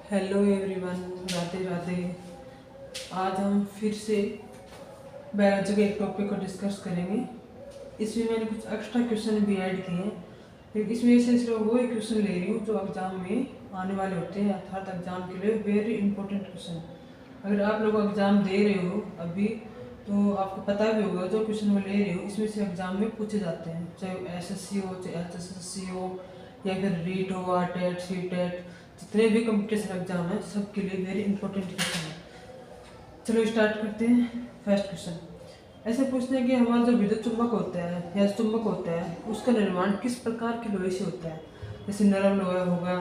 Hello everyone, Radhe Radhe. आज हम फिर से बायोलॉजी के एक टॉपिक को डिस्कस करेंगे। इसमें मैंने कुछ एक्स्ट्रा क्वेश्चन भी ऐड किए हैं, लेकिन इसमें से सिर्फ वही क्वेश्चन ले रही हूँ जो एग्जाम में आने वाले होते हैं, अर्थात एग्जाम के लिए वेरी इंपॉर्टेंट क्वेश्चन। अगर आप लोग एग्जाम दे रहे हो अभी, तो आपको पता भी होगा जो क्वेश्चन मैं ले रही हूँ इसमें से एग्जाम में पूछे जाते हैं, चाहे एसएससी हो, चाहे एचएसएससी हो, या फिर रीट हो, आरटेट, सीटेट, जितने भी कंपटीशन एग्जाम है सबके लिए वेरी इंपॉर्टेंट क्वेश्चन है। चलो स्टार्ट करते हैं। फर्स्ट क्वेश्चन ऐसे पूछते हैं कि हमारा जो विद्युत चुंबक होता है या चुंबक होता है उसका निर्माण किस प्रकार के लोहे से होता है। जैसे नरम लोहा हो गया,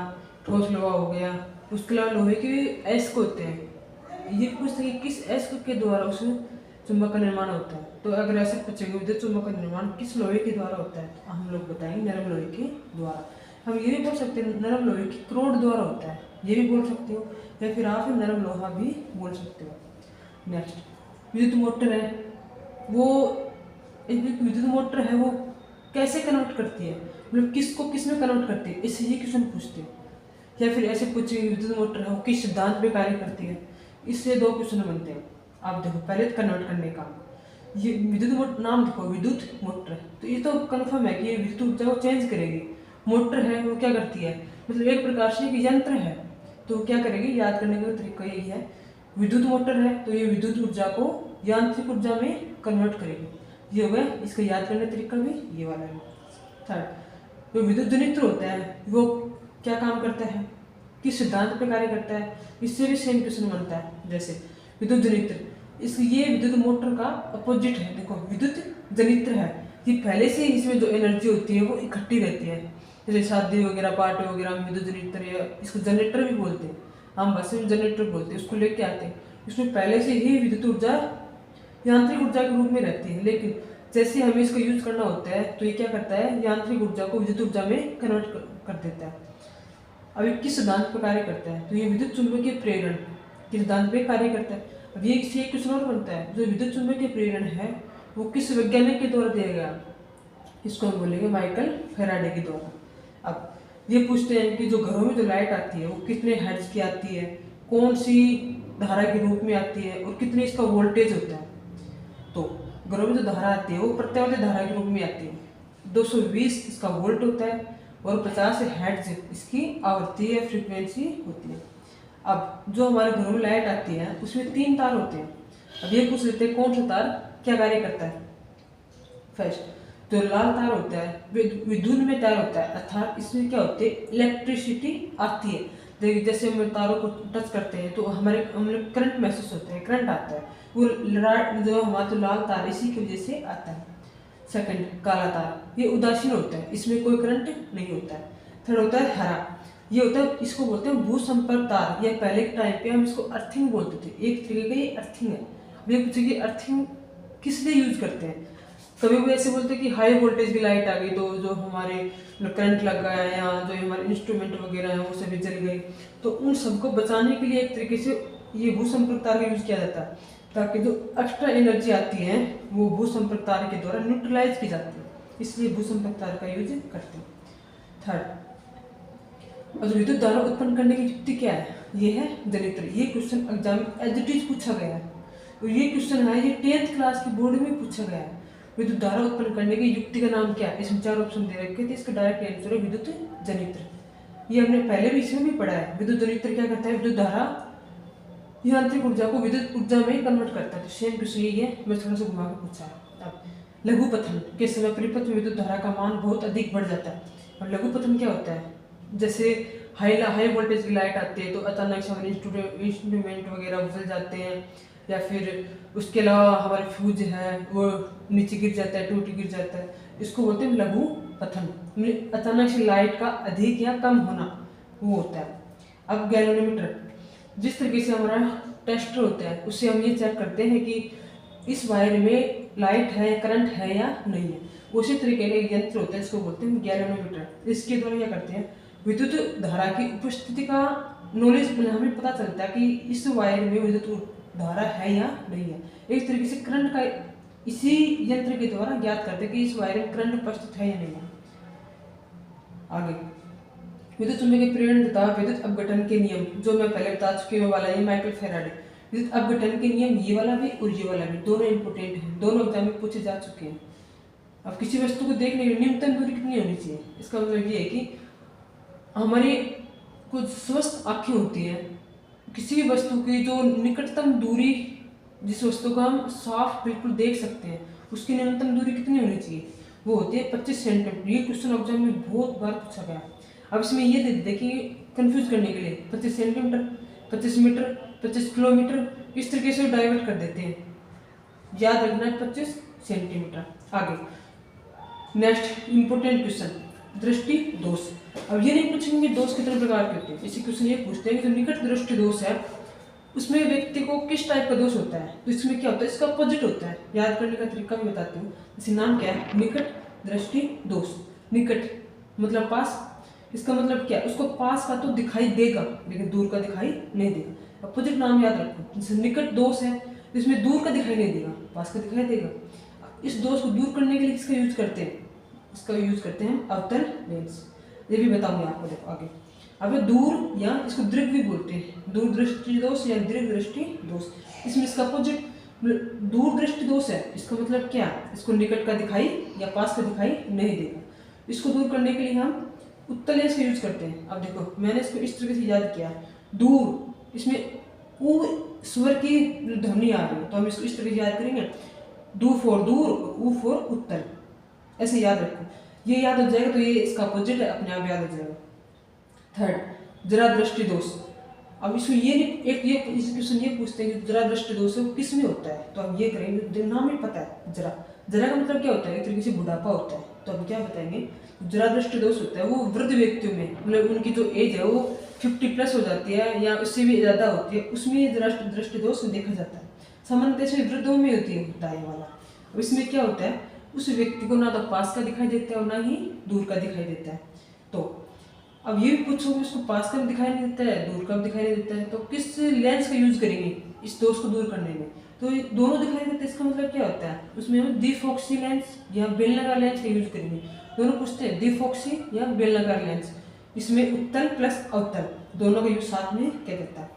ठोस लोहा हो गया, उसके अलावा लोहे के अयस्क होते हैं। ये पूछते हैं कि किस अयस्क के द्वारा उस चुंबक का निर्माण होता है। तो अगर ऐसे पूछेंगे विद्युत चुंबक का निर्माण किस लोहे के द्वारा होता है, तो हम लोग बताएंगे नरम लोहे के द्वारा। हम ये भी बोल सकते हैं नरम लोहे की क्रोड द्वारा होता है, ये भी बोल सकते हो, या फिर आप नरम लोहा भी बोल सकते हो। नेक्स्ट, विद्युत मोटर है, वो एक विद्युत मोटर है वो कैसे कन्वर्ट करती है, मतलब किसको किस में कन्वर्ट करती है, इससे ये क्वेश्चन पूछते हैं। या फिर ऐसे पूछेंगे विद्युत मोटर है वो किस सिद्धांत पे कार्य करती है। इससे दो क्वेश्चन बनते हैं। आप देखो पहले कन्वर्ट करने का, ये विद्युत मोटर नाम देखो विद्युत मोटर, तो ये तो कन्फर्म है कि ये विद्युत ऊर्जा को चेंज करेगी। मोटर है वो क्या करती है, मतलब एक प्रकार से एक यंत्र है, तो क्या करेगी, याद करने का तरीका यही है। विद्युत मोटर है तो ये विद्युत ऊर्जा को यांत्रिक ऊर्जा में कन्वर्ट करेगी। ये हो गया इसका याद करने का तरीका भी ये वाला है। थर्ड, जो विद्युत जनित्र होता है वो क्या काम करता है, किस सिद्धांत पर कार्य करता है, इससे भी सेम क्वेश्चन बनता है। जैसे विद्युत जनित्र, इस ये विद्युत मोटर का अपोजिट है। देखो विद्युत जनित्र है, ये पहले से इसमें जो एनर्जी होती है वो इकट्ठी रहती है। जैसे शादी वगैरह, पार्टी वगैरह में विद्युत जनित्र, या इसको जनरेटर भी बोलते हैं, हम बस में जनरेटर बोलते हैं, उसको लेके आते हैं। इसमें पहले से ही विद्युत ऊर्जा यांत्रिक ऊर्जा के रूप में रहती है, लेकिन जैसे हमें इसका यूज करना होता है तो ये क्या करता है, यांत्रिक ऊर्जा को विद्युत ऊर्जा में कन्वर्ट कर देता है। अब ये किस सिद्धांत पर कार्य करता है, तो ये विद्युत चुंबकीय प्रेरण के सिद्धांत पे कार्य करता है। अब ये इससे एक क्वेश्चन और बनता है, जो विद्युत चुंबकीय प्रेरण है वो किस वैज्ञानिक के द्वारा दिया गया, इसको हम बोलेंगे माइकल फैराडे के द्वारा। अब ये पूछते हैं कि जो घरों में जो लाइट आती है वो कितने हर्ट्ज की आती है, कौन सी धारा के रूप में आती है, और कितने इसका वोल्टेज होता है। तो घरों में जो धारा आती है वो प्रत्यावर्ती धारा के रूप में आती है। 220 इसका वोल्ट होता है और 50 हर्ट्ज इसकी आवृत्ति या फ्रीक्वेंसी होती है। अब जो हमारे घरों में लाइट आती है उसमें 3 तार होते हैं। अब ये पूछ लेते हैं कौन सा तार क्या कार्य करता है। फर्स्ट, जो लाल तार होता है विद्युत में तार होता है, अर्थात इसमें क्या होती है, इलेक्ट्रिसिटी आती है। देखिए जैसे हम तारों को टच करते हैं तो हमारे करंट महसूस होता है, करंट आता है, वो जो हमारा तो लाल तार इसी की वजह से आता है। सेकंड, काला तार, ये उदासीन होता है, इसमें कोई करंट नहीं होता है। थर्ड होता है हरा, ये होता है, इसको बोलते हैं भू संपर्क तार, या पहले के टाइम पे हम इसको अर्थिंग बोलते थे, एक तरीके का ये अर्थिंग है। अब ये पूछे कि अर्थिंग किस लिए यूज करते हैं। कभी भी ऐसे बोलते हैं कि हाई वोल्टेज की लाइट आ गई तो जो हमारे करंट लग गया है या जो हमारे इंस्ट्रूमेंट वगैरह हैं वो सभी जल गए, तो उन सबको बचाने के लिए एक तरीके से ये भू संपर्क तार का यूज किया जाता है, ताकि जो एक्स्ट्रा एनर्जी आती है वो भू संपर्क तार के द्वारा न्यूट्रलाइज की जाती है, इसलिए भू संपर्क तार का यूज करते हैं। थर्ड, और विद्युत धारा उत्पन्न करने की युक्ति क्या है, ये है जनित्र। ये क्वेश्चन एग्जाम में एज इट इज पूछा गया है, तो ये क्वेश्चन है, ये 10th क्लास की बोर्ड में पूछा गया है। विद्युत धारा उत्पन्न करने की युक्ति का नाम क्या है, इसमें 4 ऑप्शन दे रखे थे, इसका डायरेक्ट आंसर है विद्युत जनित्र। ये हमने पहले भी इसमें भी पढ़ा है। विद्युत जनित्र क्या करता है, विद्युत धारा यांत्रिक ऊर्जा को विद्युत ऊर्जा में कन्वर्ट करता है। तो सेम क्वेश्चन यही है, मैं थोड़ा सा घुमा के पूछा है। अब लघुपथन के समय परिपथ में विद्युत धारा का मान बहुत अधिक बढ़ जाता है। और लघुपथन क्या होता है, जैसे हाई वोल्टेज की लाइट आती है तो अचानक से हमारे इंस्ट्रूमेंट वगैरह जल जाते हैं, या फिर उसके अलावा हमारे फ्यूज है वो नीचे गिर जाता है, टूट गिर जाता है, इसको बोलते हैं लघुपथन। अचानक से लाइट का अधिक या कम होना वो होता है। अब गैल्वेनोमीटर, जिस तरीके से हमारा टेस्टर होता है उससे हम ये चेक करते हैं कि इस वायर में लाइट है, करंट है या नहीं है, उसी तरीके का एक यंत्र होता है, इसको बोलते हैं गैल्वेनोमीटर। इसके द्वारा क्या करते हैं, विद्युत धारा की उपस्थिति का नॉलेज हमें पता चलता है कि इस वायर में विद्युत धारा है या नहीं है। एक तरीके से करंट का इसी यंत्र के द्वारा ज्ञात करते हैं कि इस वायर में करंट उपस्थित है या नहीं है। आगे विद्युत चुम्बकीय प्रेरण तथा विद्युत अपघटन के नियम, जो मैं पहले बता चुकी हूँ वाला, ये माइकल फैराडे। विद्युत अपघटन के नियम, ये वाला भी और ये वाला भी, दोनों इंपोर्टेंट हैं, दोनों एग्जाम में पूछे जा चुके हैं। अब किसी वस्तु को देखने की न्यूनतम दूरी कितनी होनी चाहिए, इसका मतलब ये है कि हमारी कुछ स्वस्थ आँखें होती हैं, किसी भी वस्तु की जो निकटतम दूरी, जिस वस्तु को हम साफ बिल्कुल देख सकते हैं, उसकी न्यूनतम दूरी कितनी होनी चाहिए, वो होती है 25 सेंटीमीटर। ये क्वेश्चन एग्जाम में बहुत बार पूछा गया। अब इसमें ये दे देते कि कंफ्यूज करने के लिए 25 सेंटीमीटर, 25 मीटर, 25 किलोमीटर, इस तरीके से डाइवर्ट कर देते हैं। याद रखना है 25 सेंटीमीटर। आगे नेक्स्ट इंपोर्टेंट क्वेश्चन, दृष्टि दोष। अब ये नहीं पूछेंगे दोष कितने प्रकार के होते हैं, इसी क्वेश्चन ये पूछते हैं कि जो निकट दृष्टि दोष है उसमें व्यक्ति को किस टाइप का दोष होता है। तो इसमें क्या होता है, इसका अपोजिट होता है। याद करने का तरीका भी बताती हूँ। इसे नाम क्या है, निकट दृष्टि दोष। निकट मतलब पास, इसका मतलब क्या है, उसको पास का तो दिखाई देगा लेकिन दूर का दिखाई नहीं देगा। अपोजिट नाम याद रखो। जैसे निकट दोष है, इसमें दूर का दिखाई नहीं देगा, पास का दिखाई देगा। इस दोष को दूर करने के लिए किसका यूज करते हैं, इसका यूज करते हैं अवतल लेंस। ये भी बताऊंगा आपको, देखो आगे। अब दूर या इसको दीर्घ भी बोलते हैं, दूर दृष्टि दोष या दीर्घ दृष्टि दोष। इसमें इसका अपोजिट दूर दृष्टि दोष है, इसका मतलब क्या, इसको निकट का दिखाई या पास का दिखाई नहीं देगा। इसको दूर करने के लिए हम उत्तल लेंस का यूज करते हैं। अब देखो मैंने इसको इस तरीके से याद किया, दूर, इसमें ऊ स्वर की ध्वनि आ रही है तो हम इसको इस तरीके से याद करेंगे, दू फॉर दूर, ऊ फॉर उत्तल, ऐसे याद रखो। ये याद हो जाएगा तो ये इसका अपोजिट है, अपने आप याद हो जाएगा। थर्ड, जरा दृष्टि दोष। अब इसको ये एक ये इस क्वेश्चन ये पूछते हैं कि जरा दृष्टि दोष किस में होता है, तो हम ये करेंगे, नाम ही पता है जरा। जरा का मतलब क्या होता है, एक तरीके से बुढ़ापा होता है। तो हम क्या बताएंगे, जरा दृष्टि दोष होता है वो वृद्ध व्यक्तियों में, मतलब उनकी जो एज है वो 50+ हो जाती है या उससे भी ज़्यादा होती है, उसमें जरा दृष्टि दोष देखा जाता है। सामान्यतः से वृद्धों में होती है वाला। अब इसमें क्या होता है, उस व्यक्ति को ना तो पास का दिखाई देता है और ना ही दूर का दिखाई देता है। तो अब ये भी पूछोगे उसको पास का भी दिखाई नहीं देता है, दूर का भी दिखाई नहीं देता है, तो किस लेंस का यूज करेंगे इस दोष को दूर करने में। तो ये दोनों दिखाई देते हैं, इसका मतलब क्या होता है, उसमें हम द्विफोक्सी लेंस या बेलनाकार लेंस का यूज करेंगे। दोनों पूछते हैं, द्विफोक्सी या बेलनाकार लेंस। इसमें उत्तल प्लस अवतल दोनों का यूज साथ में क्या करता है।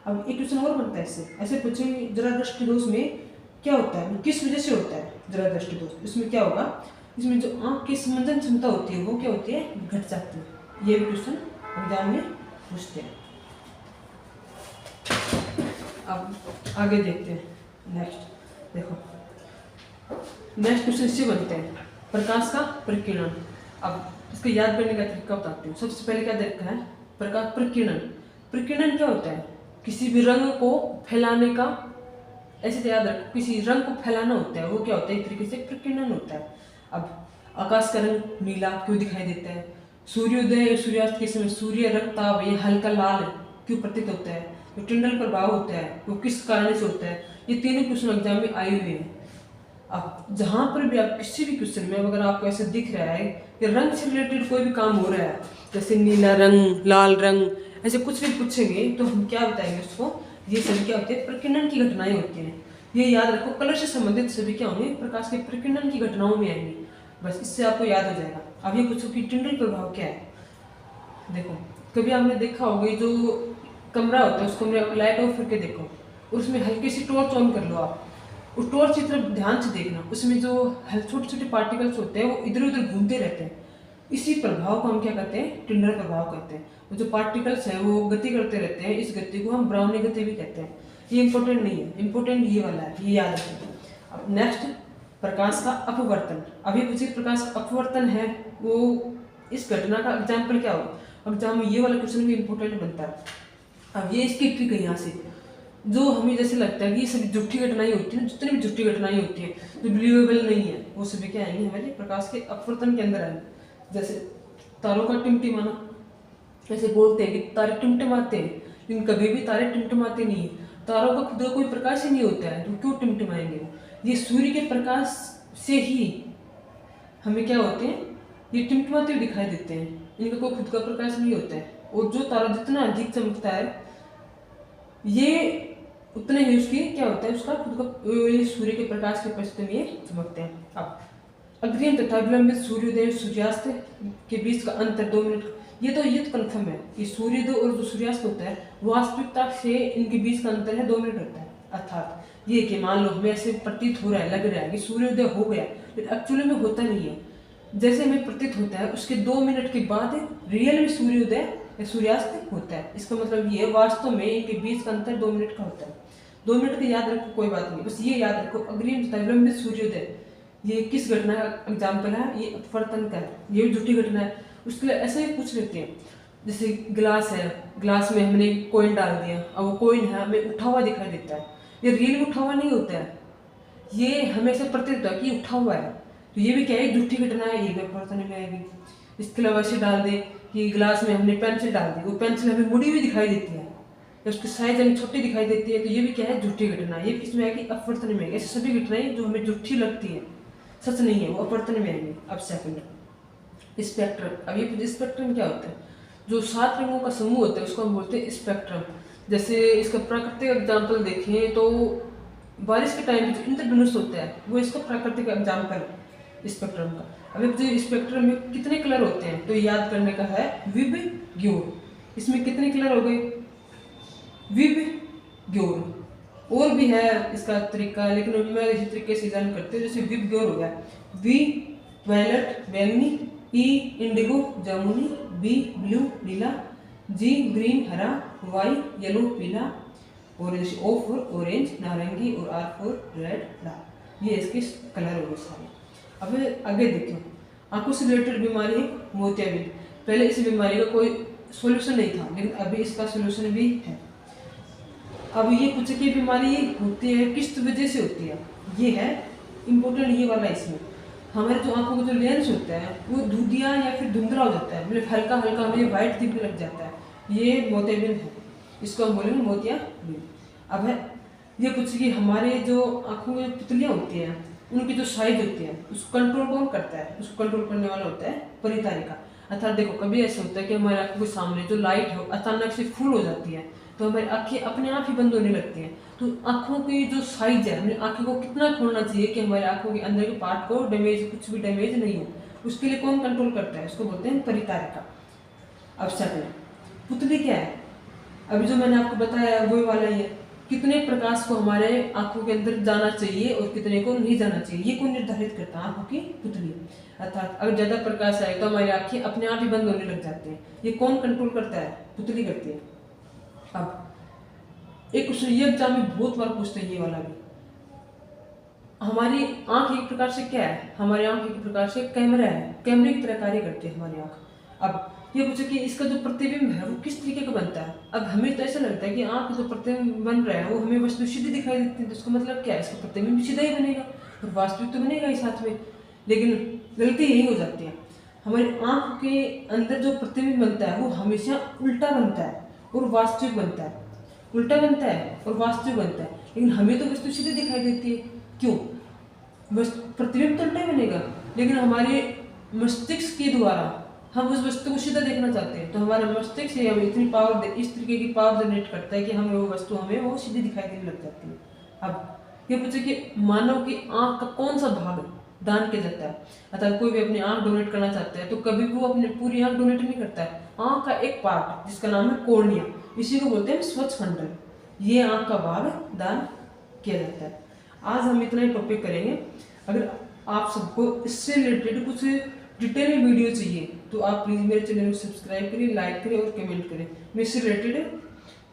अब एक क्वेश्चन और बनता है इससे, ऐसे पूछेंगे जरा दृष्टि दोष में क्या होता है, किस वजह से होता है जरा दृष्टि दोष। इसमें क्या होगा, इसमें जो आंख की समंजन क्षमता होती है वो क्या होती है, घट जाती है। ये भी क्वेश्चन एग्जाम में पूछते हैं। अब आगे देखते हैं नेक्स्ट। देखो नेक्स्ट क्वेश्चन इससे बनते हैं, प्रकाश का प्रकीर्णन। अब इसको याद करने का तरीका बताती हूँ। सबसे पहले क्या देखा है, प्रकाश प्रकीर्णन। प्रकीर्णन क्या होता है, किसी भी रंग को फैलाने का, ऐसे याद रखो, किसी रंग को फैलाना होता है, वो क्या होता है, एक तरीके से प्रकीर्णन होता है। अब आकाश का रंग नीला क्यों दिखाई देता है, सूर्योदय सूर्यास्त के समय सूर्य रक्तताप ये हल्का लाल क्यों प्रतीत होता है, जो टिंडल प्रभाव होता है वो किस कारण से होता है। ये तीनों क्वेश्चन एग्जाम में आए हुए हैं। अब जहाँ पर भी आप किसी भी क्वेश्चन में अगर आपको ऐसा दिख रहा है कि रंग से रिलेटेड कोई भी काम हो रहा है, जैसे नीला रंग, लाल रंग, ऐसे कुछ भी पूछेंगे तो हम क्या बताएंगे उसको, ये सभी क्या होते हैं, प्रकीर्णन की घटनाएं होती हैं। ये याद रखो, कलर से संबंधित सभी क्या होंगे, प्रकाश के प्रकीर्णन की घटनाओं में आएंगे। बस इससे आपको याद हो जाएगा। अब ये पूछो कि टिंडल प्रभाव क्या है। देखो कभी आपने देखा होगा जो कमरा होता है उसको लाइट ऑफ करके देखो, उसमें हल्की सी टॉर्च ऑन कर लो आप, उस टॉर्च की तरफ ध्यान से देखना, उसमें जो छोटे छोटे पार्टिकल्स होते हैं वो इधर उधर घूमते रहते हैं। इसी प्रभाव को हम क्या कहते हैं, टिंडल प्रभाव कहते हैं। वो जो पार्टिकल्स हैं वो गति करते रहते हैं, इस गति को हम ब्राउनी गति भी कहते हैं। ये इंपॉर्टेंट नहीं है, इंपॉर्टेंट ये वाला है, ये याद रखें। अब नेक्स्ट, प्रकाश का अपवर्तन। अभी कुछ प्रकाश का अपवर्तन है, वो इस घटना का एग्जाम्पल क्या होगा। अब जहाँ ये वाला क्वेश्चन भी इंपॉर्टेंट बनता है। अब ये इसकी ट्रिक है यहाँ से, जो हमें जैसे लगता है कि ये सभी झूठी घटनाएं होती हैं, जितनी भी झूठी घटनाएं होती हैं जो बिलीवेबल नहीं है, वो सभी क्या आएंगे हमारे प्रकाश के अपवर्तन के अंदर आएंगे। जैसे तारों का टिमटिमाना, ऐसे बोलते हैं कि तारे टिमटिमाते हैं, लेकिन कभी भी तारे टिमटिमाते नहीं है। तारों का खुद का कोई प्रकाश ही नहीं होता है, तो क्यों टिमटिमाएंगे। ये सूर्य के प्रकाश से ही हमें क्या होते हैं, ये टिमटिमाते हुए दिखाई देते हैं, इनका कोई खुद का प्रकाश नहीं होता है। और जो तारा जितना अधिक चमकता है ये उतने ही उसकी क्या होता है, उसका खुद का, ये सूर्य के प्रकाश के उपस्थिति में ये चमकते हैं। अब अग्रिम तथा विलंबित सूर्योदय सूर्यास्त के बीच का अंतर 2 मिनट ये तो कन्फर्म है कि सूर्योदय और जो सूर्यास्त होता है वास्तविकता से इनके बीच का अंतर है 2 मिनट होता है। अर्थात ये कि मान लो हमें ऐसे प्रतीत हो रहा है, लग रहा है कि सूर्योदय हो गया, लेकिन एक्चुअली में होता नहीं है। जैसे हमें प्रतीत होता है उसके 2 मिनट के बाद रियल में सूर्योदय या सूर्यास्त होता है। इसका मतलब ये वास्तव में इनके बीच का अंतर 2 मिनट का होता है। 2 मिनट का याद रखो, कोई बात नहीं, बस ये याद रखो अग्रिम तथा विलंबित सूर्योदय ये किस घटना का एग्जाम्पल है, ये अपवर्तन का है, ये भी झूठी घटना है। उसके लिए ऐसे ही पूछ लेते हैं, जैसे गिलास है, गिलास में हमने कोइन डाल दिया, अब वो कोइन है हमें उठा हुआ दिखाई देता है, ये रियल में उठा हुआ नहीं होता है, ये हमेशा प्रतीत होता है कि उठा हुआ है। तो ये भी क्या है, झूठी घटना है, ये भी अपवर्तन में आएगी। इसके अलावा ऐसे डाल दे कि गिलास में हमने पेंसिल डाल दी, वो पेंसिल हमें मुड़ी हुई दिखाई देती है या उसकी साइज हमें छोटी दिखाई देती है, तो ये भी क्या है, झूठी घटना। ये किसमें आएगी, अपवर्तन में आएगी। ऐसी सभी घटनाएं जो हमें झूठी लगती है, सच नहीं है, वो अपवर्तन में आएंगे। अब सेकंड स्पेक्ट्रम। अब ये स्पेक्ट्रम क्या होता है, जो 7 रंगों का समूह होता है उसको हम बोलते हैं स्पेक्ट्रम। जैसे इसका प्राकृतिक एग्जाम्पल देखें तो बारिश के टाइम जो इंद्रधनुष होता है वो इसका प्राकृतिक एग्जाम्पल है स्पेक्ट्रम का। अब जो स्पेक्ट्रम में कितने कलर होते हैं तो याद करने का है विबग्योर। इसमें कितने कलर हो गए, विबग्योर। और भी है इसका तरीका, लेकिन मैं इसी तरीके से जान करते हैं। जैसे विबग्योर हो गया, वी वायलेट बैंगनी, ई इंडिगो जामुनी, बी ब्लू नीला, जी ग्रीन हरा, वाई येलो पीला, ऑरेंज, ओ फॉर ऑरेंज नारंगी, और आर फॉर रेड लाल। ये इसके कलर हो गए सारे। अब आगे देखो, आंखों से रिलेटेड बीमारी है मोतियाबिंद। पहले इस बीमारी का कोई सॉल्यूशन नहीं था, लेकिन अभी इसका सॉल्यूशन भी है। अब ये पूछे कि बीमारी होती है किस वजह से होती है, ये है इम्पोर्टेंट ये वाला। इसमें हमारे जो आंखों का जो लेंस होता है वो धुंधिया या फिर धुंधला हो जाता है, मतलब हल्का हल्का हमें व्हाइट दिखने लग जाता है, ये मोतियाबिंद है, इसको हम बोलेंगे मोतियाबिंद। अब है ये पूछे कि हमारे जो आंखों में पुतलियाँ होती हैं उनकी जो साइज होती है उसको कंट्रोल कौन करता है, उसको कंट्रोल करने वाला होता है परितारिका। अर्थात देखो कभी ऐसा होता है कि हमारे आंखों के सामने जो लाइट है अचानक से फुल हो जाती है, तो हमारी आंखें अपने आप ही बंद होने लगती हैं। तो आंखों की जो साइज है, हमें आंखों को कितना खोलना चाहिए कि हमारे आंखों के अंदर के पार्ट को डैमेज, कुछ भी डैमेज नहीं हो, उसके लिए कौन कंट्रोल करता है, उसको बोलते हैं परितारिका। अब सेकंड पुतली क्या है, अभी जो मैंने आपको बताया वही वाला ही है, कितने प्रकाश को हमारे आंखों के अंदर जाना चाहिए और कितने को नहीं जाना चाहिए, ये कौन निर्धारित करता है, आंखों की पुतली। अर्थात अगर ज्यादा प्रकाश आए तो हमारी आंखें अपने आप ही बंद होने लग जाती हैं, ये कौन कंट्रोल करता है, पुतली करती है। अब एक क्वेश्चन ये एग्जाम में बहुत बार पूछते हैं, ये वाला भी, हमारी आंख एक प्रकार से क्या है, हमारी आंख एक प्रकार से कैमरा है, कैमरे की तरह कार्य करती है हमारी आंख। अब ये पूछे कि इसका जो प्रतिबिंब है वो किस तरीके का बनता है। अब हमें तो ऐसा लगता है कि आंख जो प्रतिबिंब बन रहा है वो हमें वस्तु सीधी दिखाई देती है, तो इसका मतलब क्या है, इसका प्रतिबिंब सीधा ही बनेगा और वास्तविक तो बनेगा ही साथ में। लेकिन गलती यही हो जाती है, हमारी आंख के अंदर जो प्रतिबिंब बनता है वो हमेशा उल्टा बनता है और वास्तविक बनता है, उल्टा बनता है और वास्तविक बनता है, लेकिन हमें तो वस्तु सीधी दिखाई देती है। क्यों, बस प्रतिबिंब तो उल्टा बनेगा, लेकिन हमारे मस्तिष्क के द्वारा हम उस वस्तु को सीधा देखना चाहते हैं, तो हमारा मस्तिष्क से हमें इतनी पावर, इस तरीके की पावर जनरेट करता है कि हमें वो वस्तु हमें वो सीधी दिखाई देने लग जाती है। अब ये पूछे कि मानव की आंख का कौन सा भाग दान किया जाता है, अर्थात कोई भी अपनी आंख डोनेट करना चाहता है तो कभी वो अपनी पूरी आंख डोनेट नहीं करता है, आंख का एक पार्ट जिसका नाम है कॉर्निया, इसी को बोलते हैं स्वच्छखंडन, ये आंख का भाग दान किया जाता है। आज हम इतना ही टॉपिक करेंगे। अगर आप सबको इससे रिलेटेड कुछ डिटेल में वीडियो चाहिए तो आप प्लीज़ मेरे चैनल को सब्सक्राइब करिए, लाइक करिए और कमेंट करें, मैं इससे रिलेटेड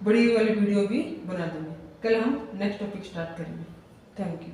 बड़ी वाली वीडियो भी बना दूँगी। कल हम नेक्स्ट टॉपिक स्टार्ट करेंगे। Thank you.